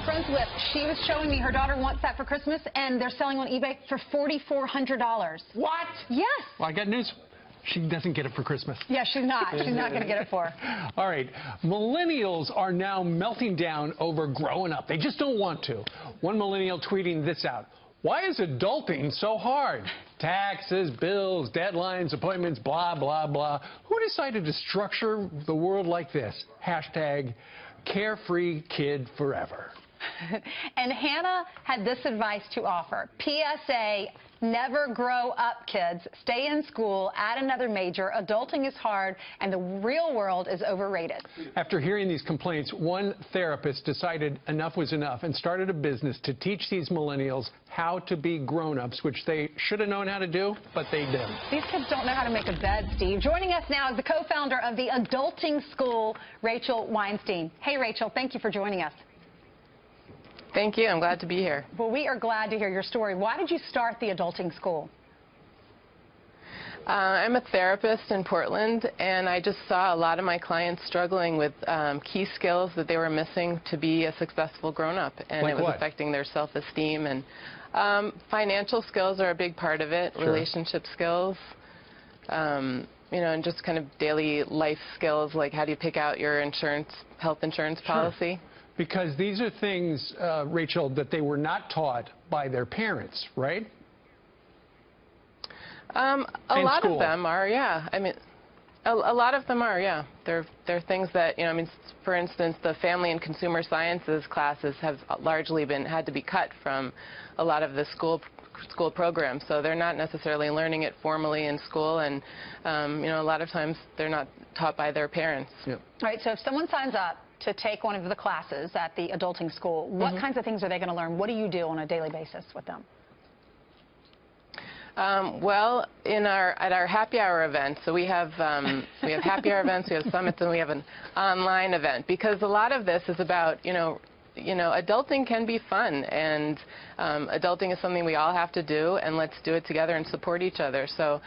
friends with. She was showing me her daughter wants that for Christmas, and they're selling on eBay for $4,400. What? Yes. Well, I got news. She doesn't get it for Christmas. Yeah, she's not. She's not going to get it for her. All right. Millennials are now melting down over growing up. They just don't want to. One millennial tweeting this out. Why is adulting so hard? Taxes, bills, deadlines, appointments, blah, blah, blah. Who decided to structure the world like this? Hashtag carefree kid forever. And Hannah had this advice to offer. PSA, never grow up, kids. Stay in school, add another major. Adulting is hard, and the real world is overrated. After hearing these complaints, one therapist decided enough was enough and started a business to teach these millennials how to be grown-ups, which they should have known how to do, but they didn't. These kids don't know how to make a bed, Steve. Joining us now is the co-founder of the Adulting School, Rachel Weinstein. Hey, Rachel, thank you for joining us. Thank you. I'm glad to be here. Well, we are glad to hear your story. Why did you start the Adulting School? I'm a therapist in Portland, and I just saw a lot of my clients struggling with key skills that they were missing to be a successful grown-up, and like it was what? affecting their self-esteem. And financial skills are a big part of it, Sure. Relationship skills, you know, and just kind of daily life skills, like how do you pick out your health insurance policy. Sure. Because these are things, Rachel, that they were not taught by their parents, right? A lot of them are, yeah. I mean, a lot of them are, yeah. They're things that, you know, I mean, for instance, the family and consumer sciences classes have largely had to be cut from a lot of the school programs, so they're not necessarily learning it formally in school, and you know, a lot of times they're not taught by their parents. Yep. All right, so if someone signs up to take one of the classes at the Adulting School, what kinds of things are they going to learn? What do you do on a daily basis with them? Well, at our happy hour events, so we have happy hour events, we have summits, and we have an online event, because a lot of this is about, you know, adulting can be fun, and adulting is something we all have to do, and let's do it together and support each other. So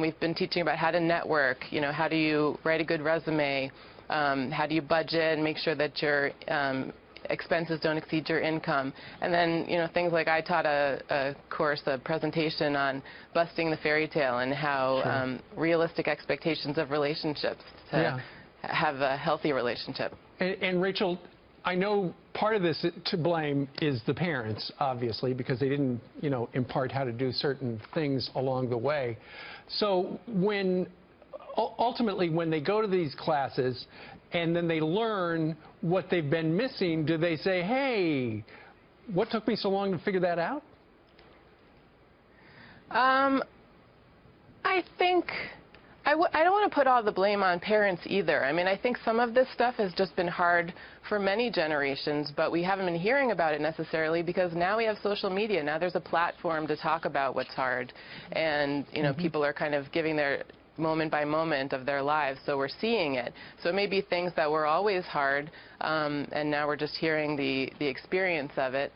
we've been teaching about how to network, you know, how do you write a good resume, how do you budget and make sure that your expenses don't exceed your income. And then, you know, things like I taught a presentation on busting the fairy tale and how Sure. Realistic expectations of relationships to have a healthy relationship. And Rachel, I know part of this to blame is the parents, obviously, because they didn't, you know, impart how to do certain things along the way. So ultimately, when they go to these classes and then they learn what they've been missing, do they say, hey, what took me so long to figure that out? I think I don't want to put all the blame on parents either. I mean, I think some of this stuff has just been hard for many generations, but we haven't been hearing about it necessarily because now we have social media. Now there's a platform to talk about what's hard, and, you know, people are kind of giving their moment by moment of their lives, so we're seeing it. So it may be things that were always hard, and now we're just hearing the experience of it.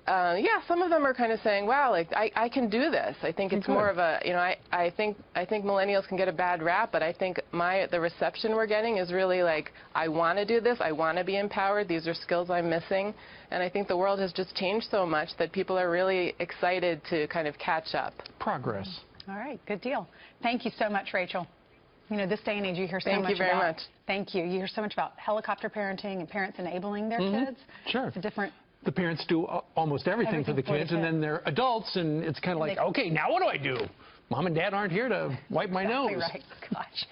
Yeah, some of them are kind of saying, wow, like, I can do this. I think it's more of a, you know, I think millennials can get a bad rap, but I think the reception we're getting is really like, I want to do this, I want to be empowered, these are skills I'm missing, and I think the world has just changed so much that people are really excited to kind of catch up. Progress. All right, good deal. Thank you so much, Rachel. You know, this day and age, you hear so much about... Thank you very much. Thank you. You hear so much about helicopter parenting and parents enabling their kids. Sure. It's a different... The parents do almost everything for the kids, and then they're adults, and it's kind of like, okay, now what do I do? Mom and Dad aren't here to wipe my nose. Right. Gosh.